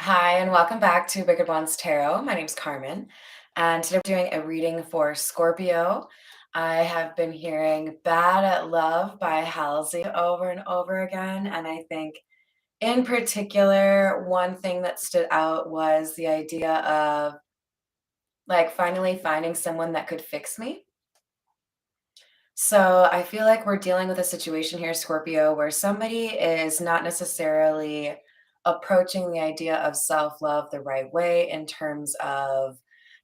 Hi, and welcome back to Wicked Ones Tarot. My name's Carmen, and today we're doing a reading for Scorpio. I have been hearing Bad at Love by Halsey over and over again, and I think in particular, one thing that stood out was the idea of finally finding someone that could fix me. So I feel like we're dealing with a situation here, Scorpio, where somebody is not necessarily approaching the idea of self love the right way in terms of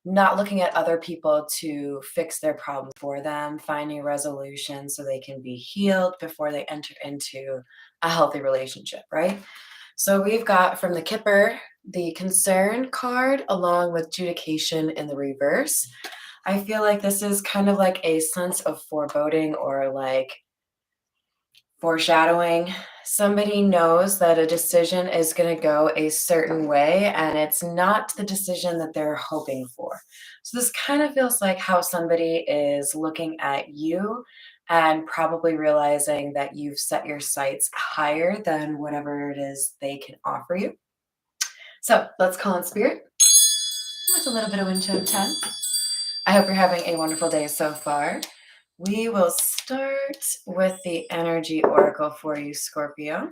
not looking at other people to fix their problems for them, finding a resolution so they can be healed before they enter into a healthy relationship, right? So we've got from the Kipper the concern card along with judication in the reverse. I feel like this is kind of like a sense of foreboding or like foreshadowing. Somebody knows that a decision is going to go a certain way and it's not the decision that they're hoping for. So, this kind of feels like how somebody is looking at you and probably realizing that you've set your sights higher than whatever it is they can offer you. So, let's call in spirit with a little bit of wind chime 10. I hope you're having a wonderful day so far. We will start with the energy oracle for you, Scorpio.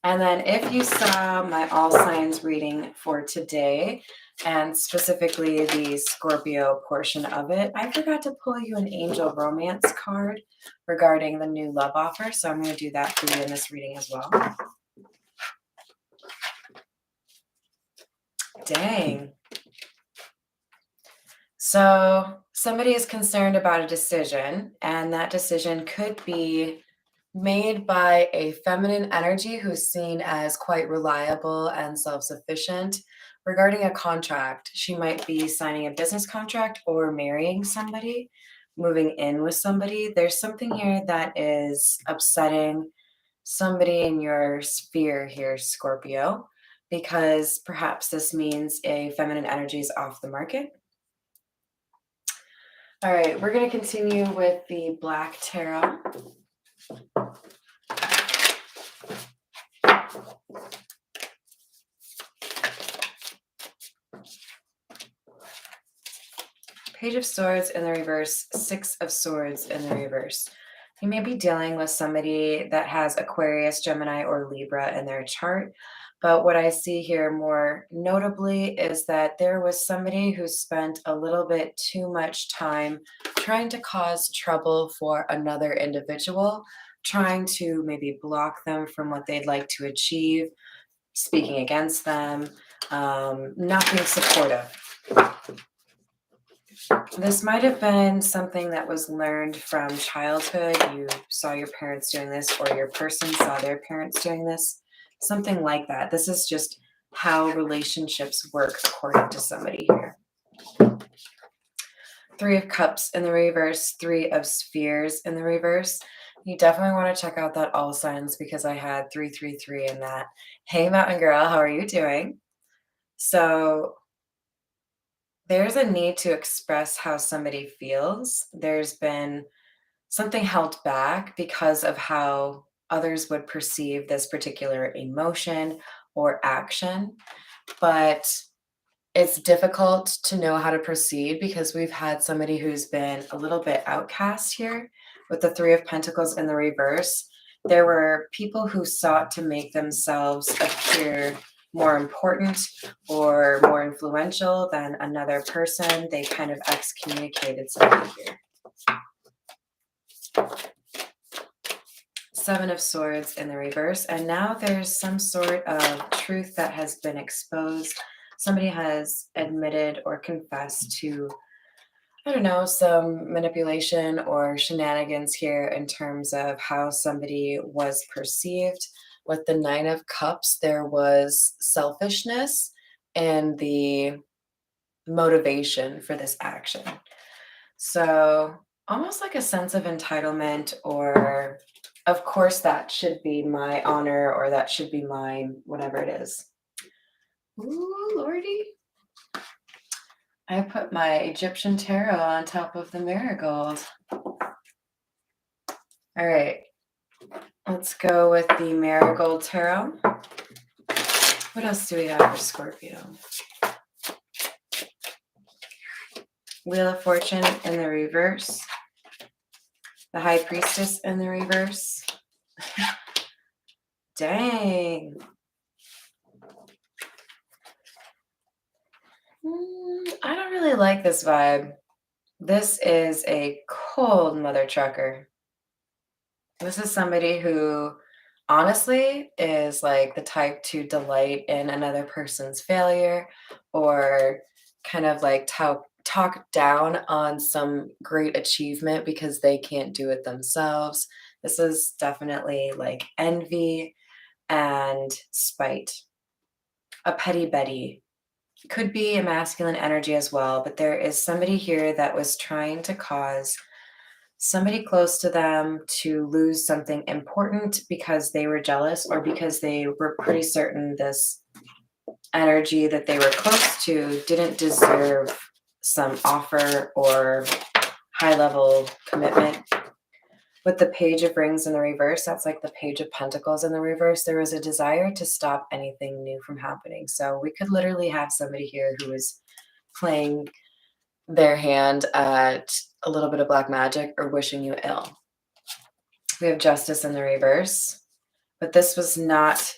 And then if you saw my all signs reading for today, and specifically the Scorpio portion of it, I forgot to pull you an angel romance card regarding the new love offer. So I'm going to do that for you in this reading as well. Dang. So somebody is concerned about a decision, and that decision could be made by a feminine energy who's seen as quite reliable and self-sufficient. Regarding a contract, she might be signing a business contract or marrying somebody, moving in with somebody. There's something here that is upsetting somebody in your sphere here, Scorpio, because perhaps this means a feminine energy is off the market. All right, we're going to continue with the Black Tarot. Page of Swords in the reverse, Six of Swords in the reverse. You may be dealing with somebody that has Aquarius, Gemini, or Libra in their chart. But what I see here more notably is that there was somebody who spent a little bit too much time trying to cause trouble for another individual, trying to maybe block them from what they'd like to achieve, speaking against them, not being supportive. This might have been something that was learned from childhood. You saw your parents doing this, or your person saw their parents doing this, something like that. This is just how relationships work according to somebody here. Three of Cups in the reverse, Three of Spheres in the reverse. You definitely want to check out that all signs because I had 333 in that. Hey, Mountain Girl, how are you doing? So there's a need to express how somebody feels. There's been something held back because of how others would perceive this particular emotion or action. But it's difficult to know how to proceed because we've had somebody who's been a little bit outcast here with the Three of Pentacles in the reverse. There were people who sought to make themselves appear more important or more influential than another person. They kind of excommunicated somebody here. Seven of Swords in the reverse. And now there's some sort of truth that has been exposed. Somebody has admitted or confessed to, I don't know, some manipulation or shenanigans here in terms of how somebody was perceived. With the Nine of Cups, there was selfishness and the motivation for this action. So almost like a sense of entitlement, or of course that should be my honor, or that should be mine, whatever it is. Ooh, Lordy. I put my Egyptian tarot on top of the marigold. All right, let's go with the marigold tarot. What else do we have for Scorpio? Wheel of Fortune in the reverse. The High Priestess in the reverse. Dang. I don't really like this vibe. This is a cold mother trucker. This is somebody who honestly is like the type to delight in another person's failure or kind of like talk down on some great achievement because they can't do it themselves. This is definitely like envy and spite. A petty Betty could be a masculine energy as well, but there is somebody here that was trying to cause somebody close to them to lose something important because they were jealous or because they were pretty certain this energy that they were close to didn't deserve some offer or high level commitment. With the Page of Rings in the reverse, that's like the Page of Pentacles in the reverse. There was a desire to stop anything new from happening. So we could literally have somebody here who is playing their hand at a little bit of black magic or wishing you ill. We have Justice in the reverse, but this was not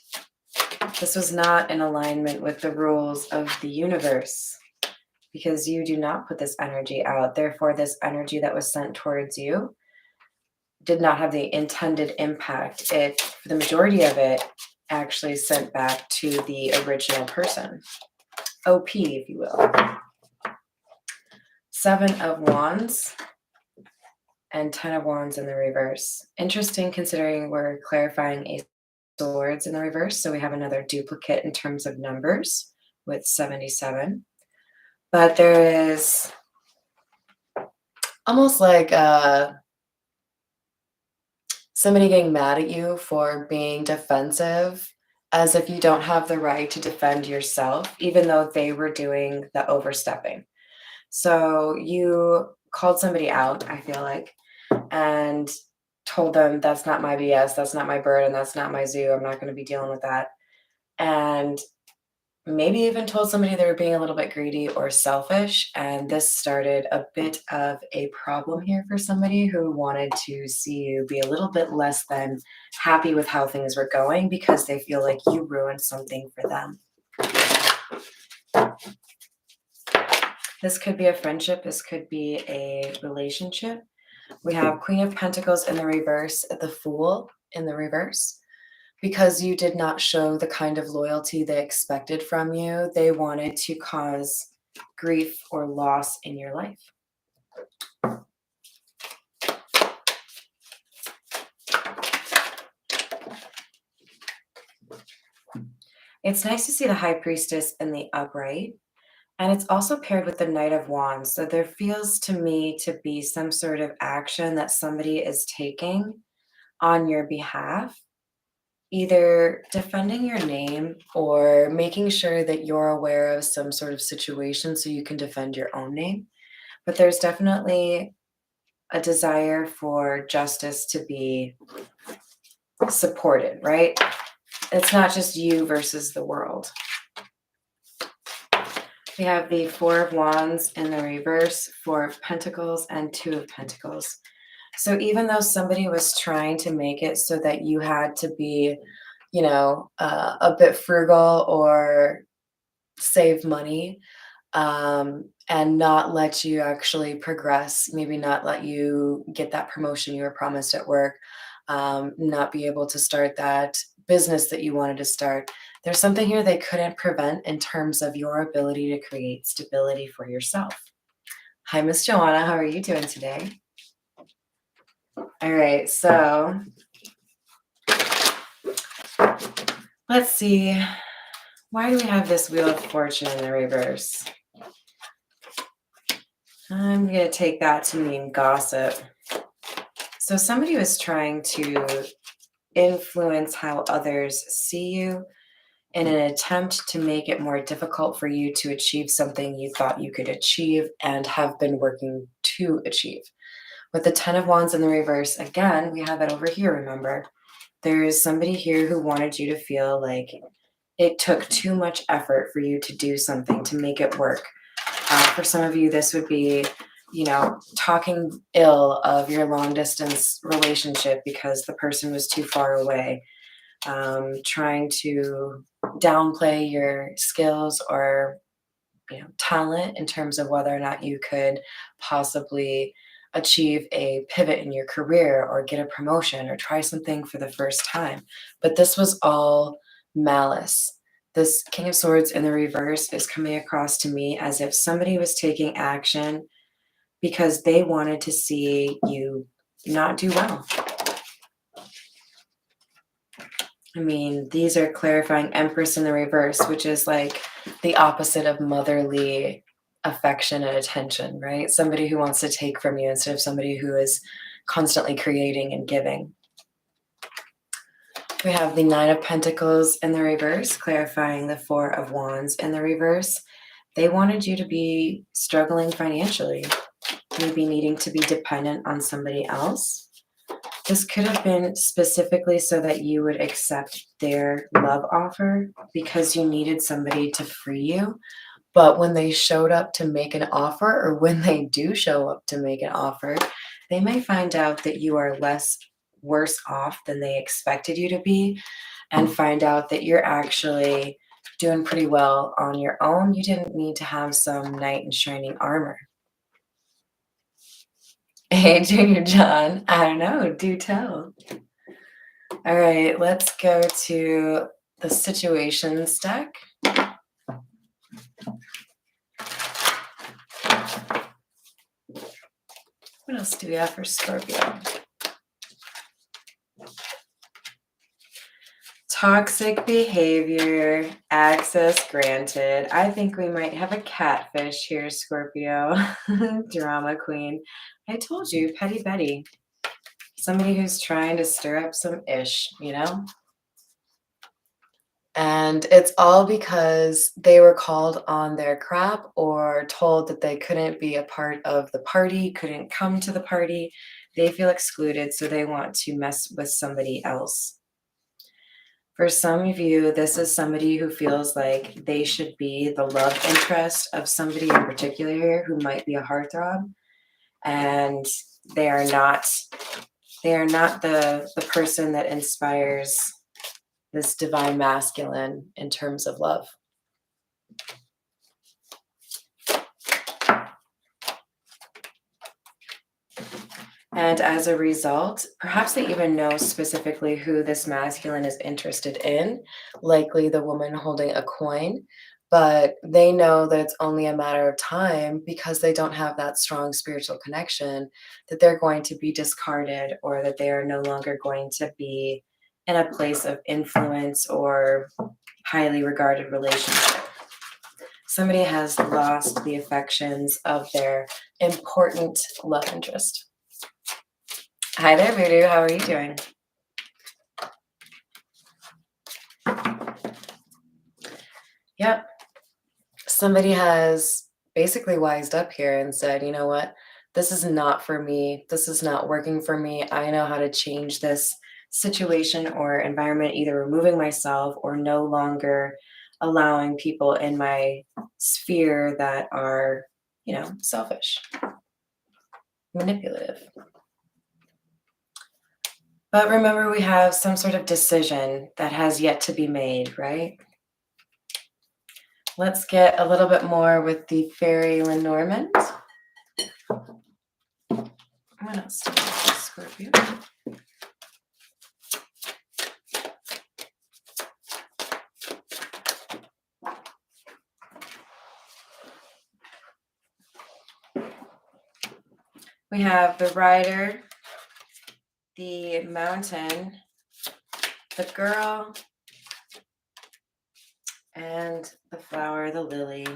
in alignment with the rules of the universe because you do not put this energy out. Therefore, this energy that was sent towards you did not have the intended impact. It, for the majority of it, actually sent back to the original person. OP, if you will. Seven of Wands and 10 of Wands in the reverse. Interesting considering we're clarifying Ace of Swords in the reverse. So we have another duplicate in terms of numbers with 77. But there is almost like somebody getting mad at you for being defensive, as if you don't have the right to defend yourself, even though they were doing the overstepping. So you called somebody out, I feel like, and told them that's not my BS, that's not my burden, that's not my zoo, I'm not going to be dealing with that. And maybe even told somebody they were being a little bit greedy or selfish. And this started a bit of a problem here for somebody who wanted to see you be a little bit less than happy with how things were going because they feel like you ruined something for them. This could be a friendship. This could be a relationship. We have Queen of Pentacles in the reverse, the Fool in the reverse. Because you did not show the kind of loyalty they expected from you, they wanted to cause grief or loss in your life. It's nice to see the High Priestess in the upright. And it's also paired with the Knight of Wands. So there feels to me to be some sort of action that somebody is taking on your behalf, either defending your name or making sure that you're aware of some sort of situation so you can defend your own name. But there's definitely a desire for justice to be supported, right? It's not just you versus the world. We have the Four of Wands in the reverse, Four of Pentacles, and Two of Pentacles. So even though somebody was trying to make it so that you had to be, a bit frugal or save money, and not let you actually progress, maybe not let you get that promotion you were promised at work, not be able to start that business that you wanted to start. There's something here they couldn't prevent in terms of your ability to create stability for yourself. Hi, Miss Joanna. How are you doing today? All right, so let's see. Why do we have this Wheel of Fortune in the reverse? I'm going to take that to mean gossip. So somebody was trying to influence how others see you in an attempt to make it more difficult for you to achieve something you thought you could achieve and have been working to achieve. With the 10 of Wands in the reverse, again, we have that over here, remember? There is somebody here who wanted you to feel like it took too much effort for you to do something to make it work. For some of you, this would be, talking ill of your long distance relationship because the person was too far away, trying to downplay your skills or talent in terms of whether or not you could possibly achieve a pivot in your career or get a promotion or try something for the first time. But this was all malice. This King of Swords in the reverse is coming across to me as if somebody was taking action because they wanted to see you not do well. I mean, these are clarifying Empress in the reverse, which is like the opposite of motherly affection and attention, right? Somebody who wants to take from you instead of somebody who is constantly creating and giving. We have the Nine of Pentacles in the reverse, clarifying the Four of Wands in the reverse. They wanted you to be struggling financially, maybe needing to be dependent on somebody else. This could have been specifically so that you would accept their love offer because you needed somebody to free you. But when they showed up to make an offer, or when they do show up to make an offer, they may find out that you are worse off than they expected you to be, and find out that you're actually doing pretty well on your own. You didn't need to have some knight in shining armor. Hey, Junior John, I don't know, do tell. All right, let's go to the situations deck. What else do we have for Scorpio? Toxic behavior, access granted. I think we might have a catfish here, Scorpio. Drama queen. I told you, Petty Betty. Somebody who's trying to stir up some ish, And it's all because they were called on their crap or told that they couldn't be a part of the party, couldn't come to the party. They feel excluded, so they want to mess with somebody else. For some of you, this is somebody who feels like they should be the love interest of somebody in particular who might be a heartthrob, and they are not the person that inspires this divine masculine in terms of love. And as a result, perhaps they even know specifically who this masculine is interested in, likely the woman holding a coin, but they know that it's only a matter of time because they don't have that strong spiritual connection that they're going to be discarded or that they are no longer going to be in a place of influence or highly regarded relationship. Somebody has lost the affections of their important love interest. Hi there, Voodoo. How are you doing? Yep. Somebody has basically wised up here and said, you know what? This is not for me. This is not working for me. I know how to change this situation or environment, either removing myself or no longer allowing people in my sphere that are, selfish, manipulative. But remember, we have some sort of decision that has yet to be made, right? Let's get a little bit more with the Fairy Lenormand. What else do we have for Scorpio? We have the Rider, the Mountain, the Girl, and the Flower, the Lily.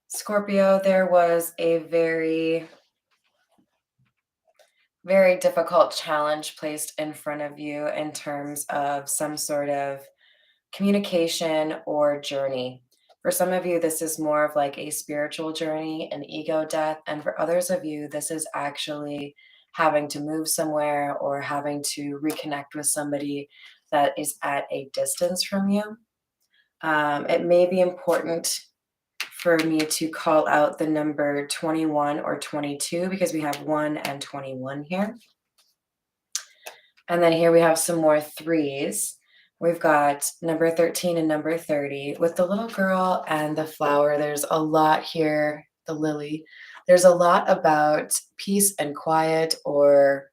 Scorpio, there was a very, very difficult challenge placed in front of you in terms of some sort of communication or journey. For some of you, this is more of like a spiritual journey, an ego death. And for others of you, this is actually having to move somewhere or having to reconnect with somebody that is at a distance from you. It may be important for me to call out the number 21 or 22 because we have 1 and 21 here. And then here we have some more threes. We've got number 13 and number 30. With the little girl and the flower, there's a lot here, the lily. There's a lot about peace and quiet or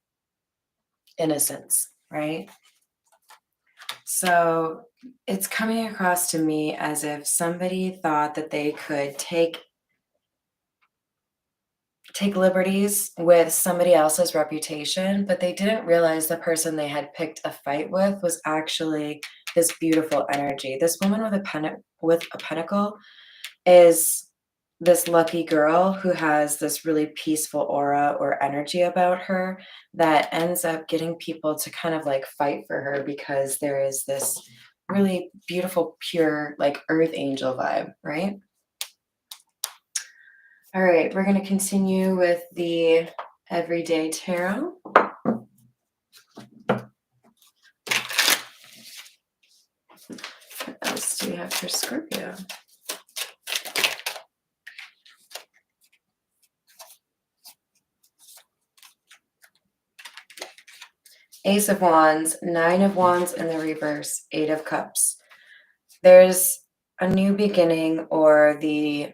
innocence, right? So it's coming across to me as if somebody thought that they could take liberties with somebody else's reputation, but they didn't realize the person they had picked a fight with was actually this beautiful energy. This woman with a pentacle is this lucky girl who has this really peaceful aura or energy about her that ends up getting people to kind of like fight for her because there is this really beautiful, pure, like earth angel vibe, right? All right, we're going to continue with the everyday tarot. What else do we have for Scorpio? Ace of Wands, Nine of Wands in the reverse, Eight of Cups. There's a new beginning or the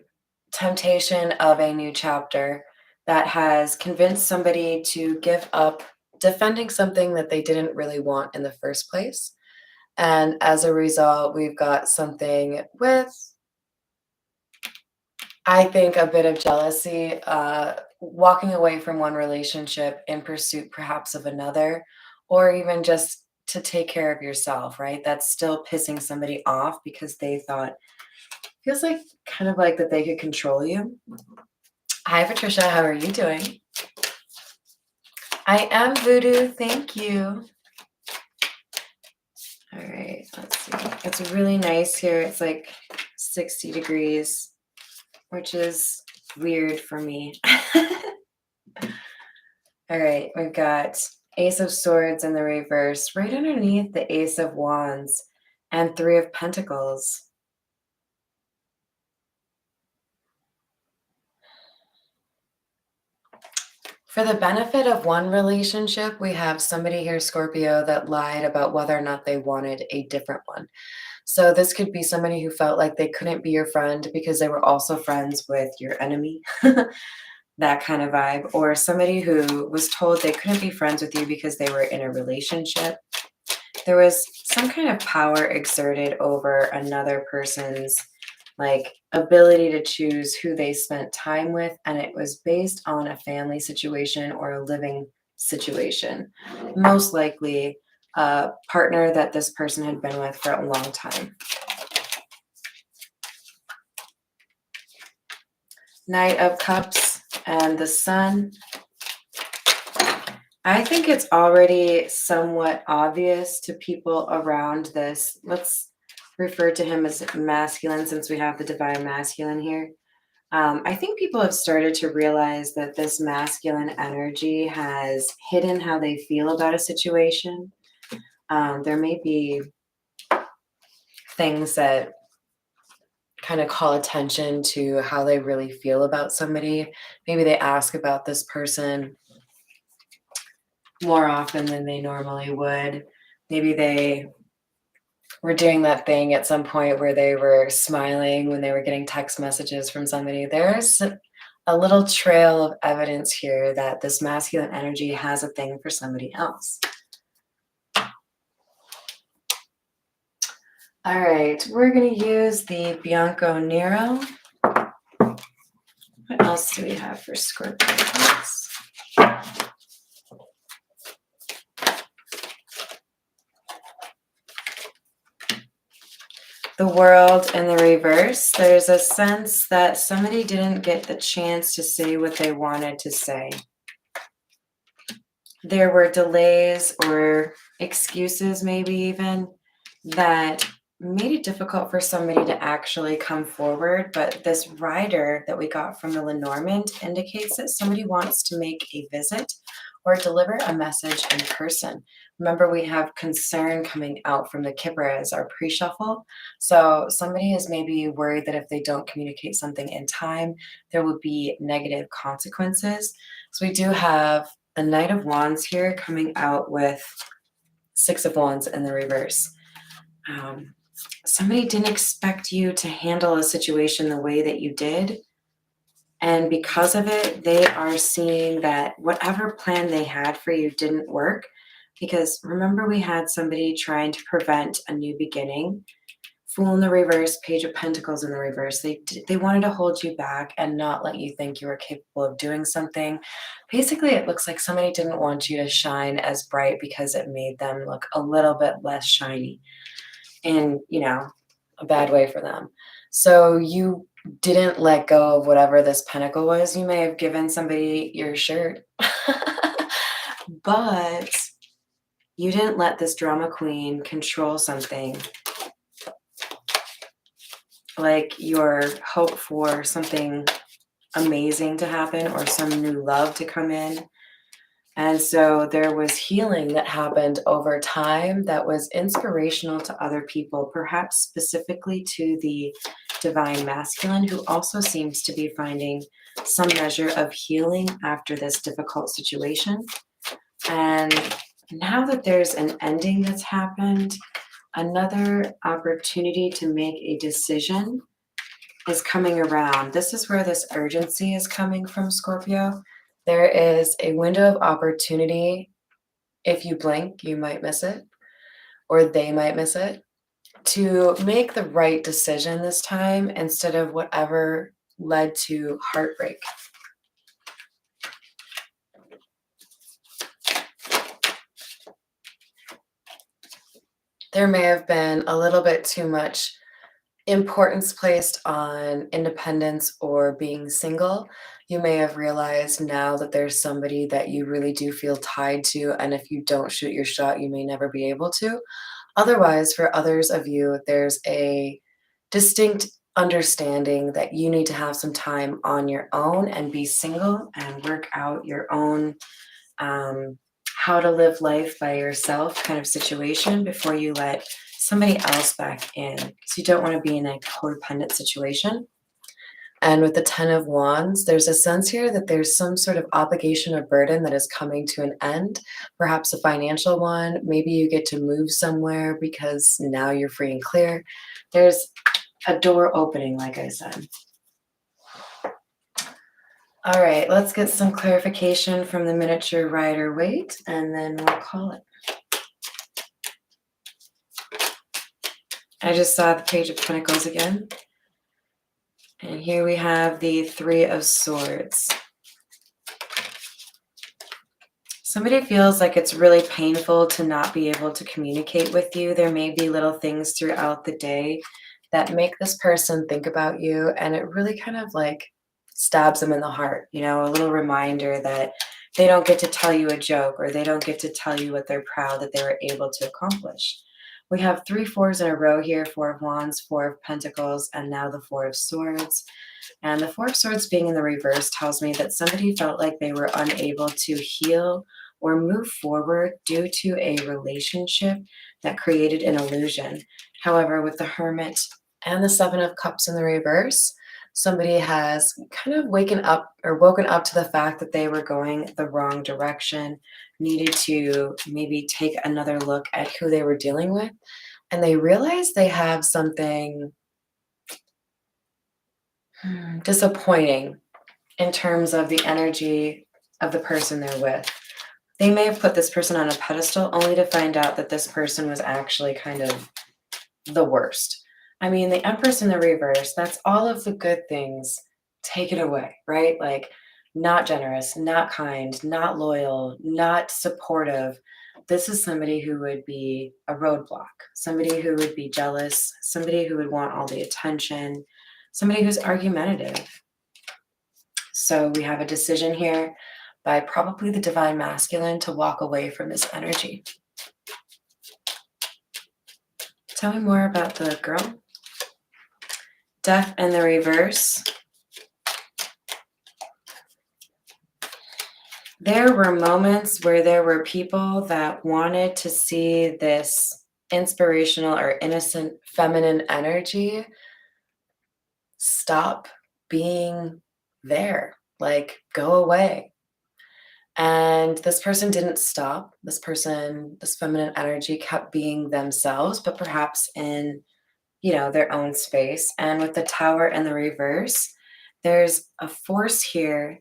temptation of a new chapter that has convinced somebody to give up defending something that they didn't really want in the first place. And as a result, we've got something with, I think, a bit of jealousy, walking away from one relationship in pursuit perhaps of another, or even just to take care of yourself, right? That's still pissing somebody off because they thought, feels like kind of like that they could control you. Hi, Patricia. How are you doing? I am Voodoo. Thank you. All right. Let's see. It's really nice here. It's like 60 degrees, which is weird for me. All right. We've got Ace of Swords in the reverse, right underneath the Ace of Wands and Three of Pentacles. For the benefit of one relationship, we have somebody here, Scorpio, that lied about whether or not they wanted a different one. So this could be somebody who felt like they couldn't be your friend because they were also friends with your enemy, that kind of vibe. Or somebody who was told they couldn't be friends with you because they were in a relationship. There was some kind of power exerted over another person's like ability to choose who they spent time with, and it was based on a family situation or a living situation, most likely a partner that this person had been with for a long time. Knight of Cups and the Sun. I think it's already somewhat obvious to people around this. Let's refer to him as masculine since we have the divine masculine here. I think people have started to realize that this masculine energy has hidden how they feel about a situation. There may be things that kind of call attention to how they really feel about somebody. Maybe they ask about this person more often than they normally would. Maybe they were doing that thing at some point where they were smiling when they were getting text messages from somebody. There's a little trail of evidence here that this masculine energy has a thing for somebody else. All right, we're going to use the Bianco Nero. What else do we have for Scorpios? The World in the reverse. There's a sense that somebody didn't get the chance to say what they wanted to say. There were delays or excuses, maybe even, that made it difficult for somebody to actually come forward, but this rider that we got from the Lenormand indicates that somebody wants to make a visit or deliver a message in person. Remember, we have concern coming out from the Kipper as our pre-shuffle. So somebody is maybe worried that if they don't communicate something in time, there will be negative consequences. So we do have the Knight of Wands here coming out with Six of Wands in the reverse. Um, Somebody didn't expect you to handle a situation the way that you did. And because of it, they are seeing that whatever plan they had for you didn't work. Because remember, we had somebody trying to prevent a new beginning. Fool in the reverse, Page of Pentacles in the reverse. They wanted to hold you back and not let you think you were capable of doing something. Basically, it looks like somebody didn't want you to shine as bright because it made them look a little bit less shiny. In, a bad way for them. So you didn't let go of whatever this pentacle was. You may have given somebody your shirt, but you didn't let this drama queen control something like your hope for something amazing to happen or some new love to come in. And so there was healing that happened over time that was inspirational to other people, perhaps specifically to the divine masculine, who also seems to be finding some measure of healing after this difficult situation. And now that there's an ending that's happened, another opportunity to make a decision is coming around. This is where this urgency is coming from, Scorpio. There is a window of opportunity. If you blink, you might miss it, or they might miss it, to make the right decision this time instead of whatever led to heartbreak. There may have been a little bit too much importance placed on independence or being single. You may have realized now that there's somebody that you really do feel tied to, and if you don't shoot your shot, you may never be able to. Otherwise, for others of you, there's a distinct understanding that you need to have some time on your own and be single and work out your own um, how to live life by yourself kind of situation before you let somebody else back in, because you don't want to be in a codependent situation. And with the Ten of Wands, there's a sense here that there's some sort of obligation or burden that is coming to an end, perhaps a financial one. Maybe you get to move somewhere because now you're free and clear. There's a door opening, like I said. All right, let's get some clarification from the miniature Rider Waite, and then we'll call it. I just saw the Page of Pentacles again. And here we have the Three of Swords. Somebody feels like it's really painful to not be able to communicate with you. There may be little things throughout the day that make this person think about you, and it really kind of like stabs them in the heart, a little reminder that they don't get to tell you a joke, or they don't get to tell you what they're proud that they were able to accomplish. We have 3 fours in a row here: Four of Wands, Four of Pentacles, and now the Four of Swords. And the Four of Swords being in the reverse tells me that somebody felt like they were unable to heal or move forward due to a relationship that created an illusion. However, with the Hermit and the Seven of Cups in the reverse, somebody has kind of woken up to the fact that they were going the wrong direction, needed to maybe take another look at who they were dealing with, and they realized they have something disappointing in terms of the energy of the person they're with. They may have put this person on a pedestal only to find out that this person was actually kind of the worst. I mean, the Empress in the reverse, that's all of the good things taken away, right? Like, not generous, not kind, not loyal, not supportive. This is somebody who would be a roadblock, somebody who would be jealous, somebody who would want all the attention, somebody who's argumentative. So we have a decision here by probably the divine masculine to walk away from this energy. Tell me more about the girl. Death in the reverse. There were moments where there were people that wanted to see this inspirational or innocent feminine energy stop being there, like go away. And this person didn't stop. This feminine energy kept being themselves, but perhaps in, their own space. And with the tower and the reverse, there's a force here,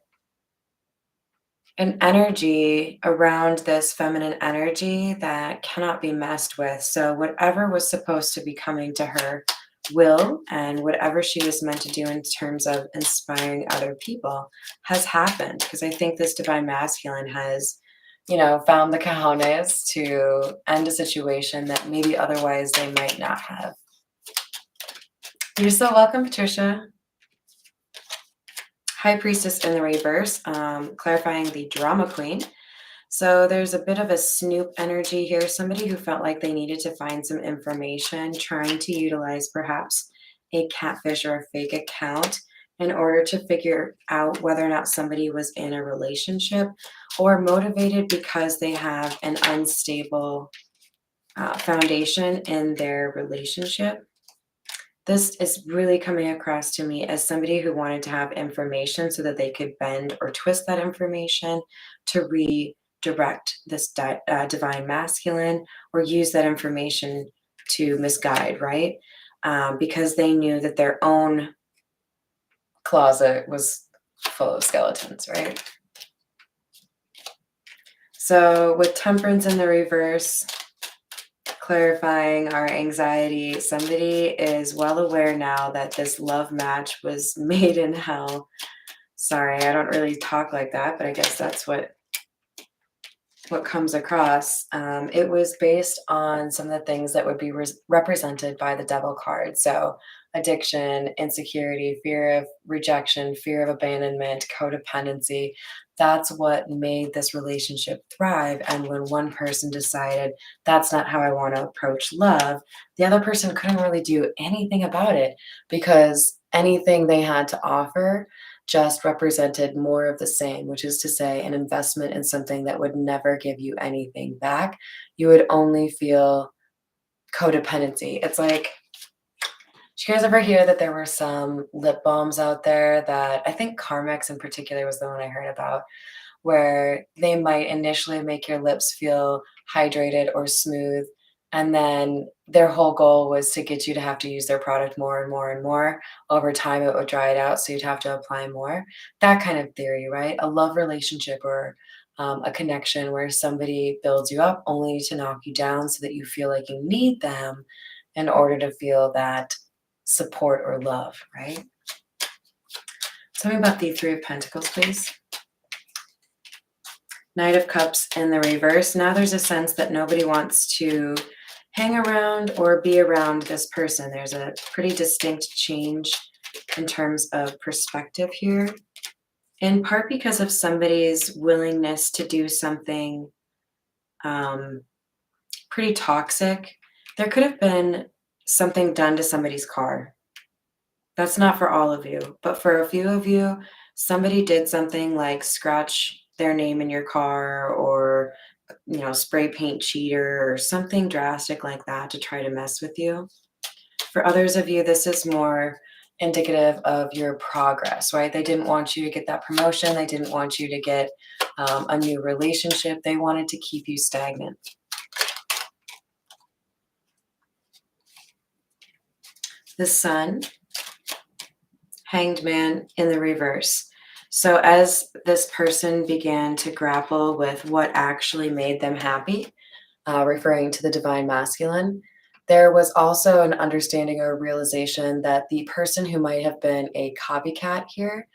an energy around this feminine energy that cannot be messed with. So, whatever was supposed to be coming to her will, and whatever she was meant to do in terms of inspiring other people has happened. Because I think this divine masculine has, found the cojones to end a situation that maybe otherwise they might not have. You're so welcome, Patricia. High Priestess in the reverse, clarifying the drama queen. So there's a bit of a snoop energy here, somebody who felt like they needed to find some information, trying to utilize perhaps a catfish or a fake account in order to figure out whether or not somebody was in a relationship, or motivated because they have an unstable foundation in their relationship. This is really coming across to me as somebody who wanted to have information so that they could bend or twist that information to redirect this divine masculine, or use that information to misguide, right? Because they knew that their own closet was full of skeletons, right? So with temperance in the reverse, clarifying our anxiety, somebody is well aware now that this love match was made in hell. Sorry, I don't really talk like that, but I guess that's what comes across. It was based on some of the things that would be represented by the devil card. So addiction, insecurity, fear of rejection, fear of abandonment, codependency. That's what made this relationship thrive. And when one person decided that's not how I want to approach love, the other person couldn't really do anything about it, because anything they had to offer just represented more of the same, which is to say, an investment in something that would never give you anything back. You would only feel codependency. It's like, did you guys ever hear that there were some lip balms out there that I think Carmex in particular was the one I heard about, where they might initially make your lips feel hydrated or smooth, and then their whole goal was to get you to have to use their product more and more and more. Over time, it would dry it out, so you'd have to apply more. That kind of theory, right? A love relationship, or a connection where somebody builds you up only to knock you down so that you feel like you need them in order to feel that support or love, right? Tell me about the Three of Pentacles, please. Knight of Cups in the reverse. Now there's a sense that nobody wants to hang around or be around this person. There's a pretty distinct change in terms of perspective here, in part because of somebody's willingness to do something pretty toxic. There could have been something done to somebody's car. That's not for all of you, but for a few of you, somebody did something like scratch their name in your car, or spray paint cheater, or something drastic like that to try to mess with you. For others of you, this is more indicative of your progress, right? They didn't want you to get that promotion. They didn't want you to get a new relationship. They wanted to keep you stagnant. The Sun, Hanged Man in the reverse. So as this person began to grapple with what actually made them happy, referring to the divine masculine, there was also an understanding or realization that the person who might have been a copycat here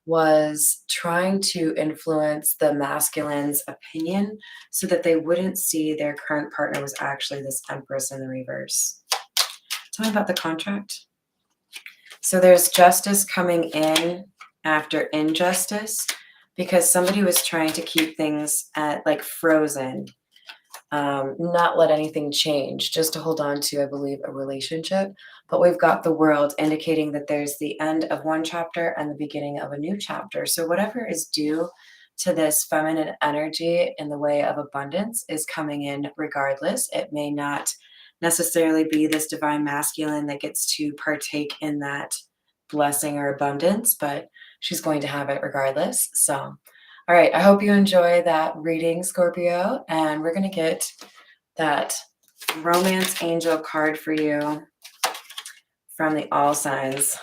was trying to influence the masculine's opinion so that they wouldn't see their current partner was actually this Empress in the reverse. Tell me about the contract. So there's justice coming in after injustice, because somebody was trying to keep things at like frozen. not let anything change, just to hold on to, I believe, a relationship. But we've got the world indicating that there's the end of one chapter and the beginning of a new chapter. So, whatever is due to this feminine energy in the way of abundance is coming in regardless. It may not necessarily be this divine masculine that gets to partake in that blessing or abundance, but she's going to have it regardless. So, all right, I hope you enjoy that reading, Scorpio, and we're going to get that romance angel card for you from the all signs.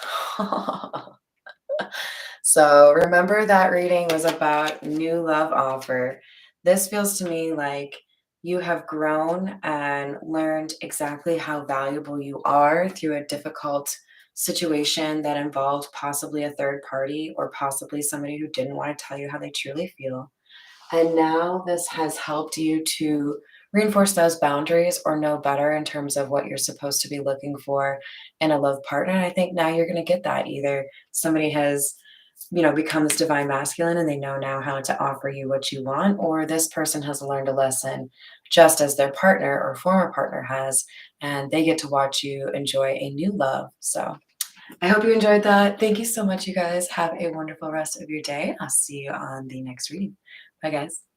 So remember that reading was about new love offer. This feels to me like you have grown and learned exactly how valuable you are through a difficult situation that involved possibly a third party or possibly somebody who didn't want to tell you how they truly feel. And now this has helped you to reinforce those boundaries or know better in terms of what you're supposed to be looking for in a love partner. And I think now you're going to get that. Either somebody has, become this divine masculine and they know now how to offer you what you want, or this person has learned a lesson just as their partner or former partner has, and they get to watch you enjoy a new love. So I hope you enjoyed that. Thank you so much, you guys. Have a wonderful rest of your day. I'll see you on the next reading. Bye, guys.